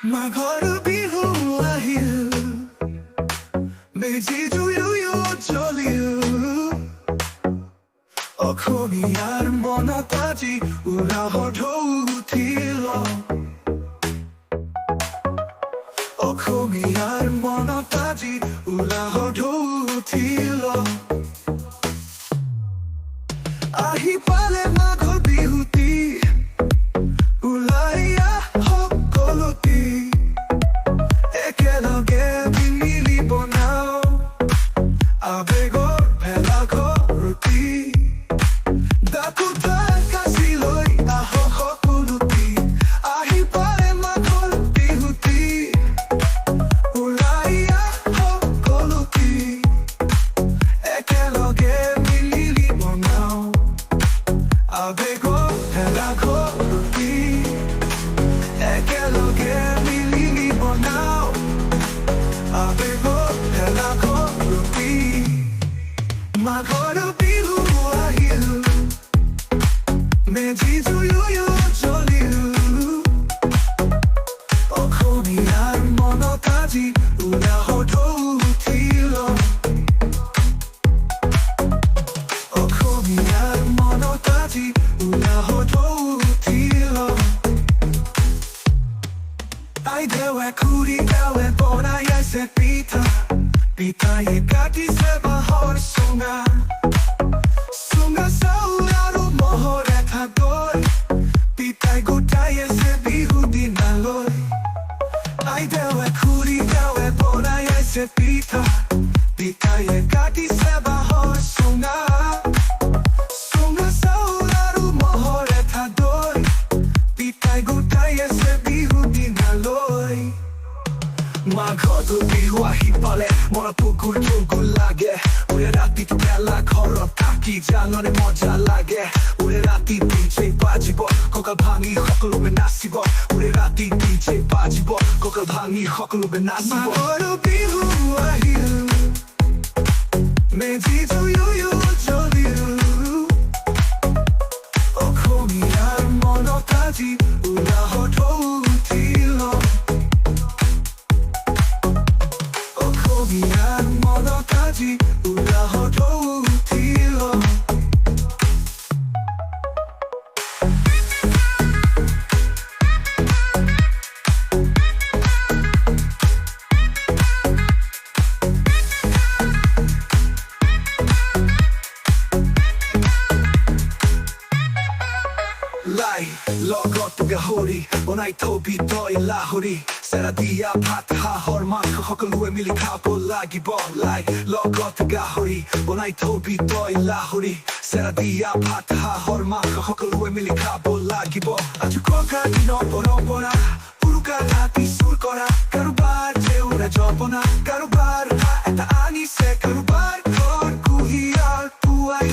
maghor bihu ahil meji juyu joliu অসমীয়াৰ মনত আজি উলাহৰ ঢৌ উঠিল অসমীয়াৰ মনত আজি উলাহৰ ঢৌ উঠিল আহি পালে মাঘৰ বিহুটি ওলাই আহক সকলোটি একেলগে মিলি বনাও আবেগৰ ভেলাঘৰটি maghor bihu ahil meji juyu joliu অসমীয়াৰ মনত আজি উলাহৰ ঢৌ উঠিল অসমীয়াৰ মনত আজি উলাহৰ ঢৌ উঠিল আইদেৱে খুৰীদেৱে বনাই আছে পিঠা পিঠায়ে কাটিছে বাঁহৰ চুঙা চুঙা চাউল আৰু মহৰ এটা দৈ পিঠাই গোটাই আছে বিহু দিনালৈ আইদেৱে খুৰীদেৱে বনাই আছে পিঠা পিঠায়ে কাটিছে বাঁহৰ চুঙা চুঙা চাউল আৰু মহৰ এটা দৈ পিঠাই গোটাই আছে বিহু দিনালৈ মাঘৰটো বিহু আহি পালে মনত পুকুৰ টুকুৰ লাগে ওৰে ৰাতিটো বেলা ঘৰত থাকি জাননে মজা লাগে ওৰে ৰাতি ডিজে বাজিব কঁকাল ভাঙি সকলোৱে নাচিব ওৰে ৰাতি ডিজে বাজিব কঁকাল ভাঙি সকলোৱে নাচিব মাঘৰ বিহু আহিল মেজি জুয়ু জ্বলিল অসমীয়াৰ মনত আজি উলাহৰ ঢৌ উঠিল অসমীয়াৰ মনত আজি উলাহৰ ঢৌ উঠিল লাই লগত গাহৰি বনাই থবি তই লাহৰি চেৰা দিয়া ভাত হাঁহৰ মাংস সকলোৱে মিলি খাব লাগিব লাই লগত গাহৰি বনাই থবি তই লাহৰি চেৰা দিয়া ভাত হাঁহৰ মাংস সকলোৱে মিলি খাব লাগিব আজি ককা দিনৰ পৰম্পৰা উৰুকা ৰাতি চুৰ কৰা কাৰোবাৰ জেউৰা জপনা কাৰোবাৰ এটা আনিছে কাৰোবাৰ ঘৰ কুঁহিয়াৰ পুৱাই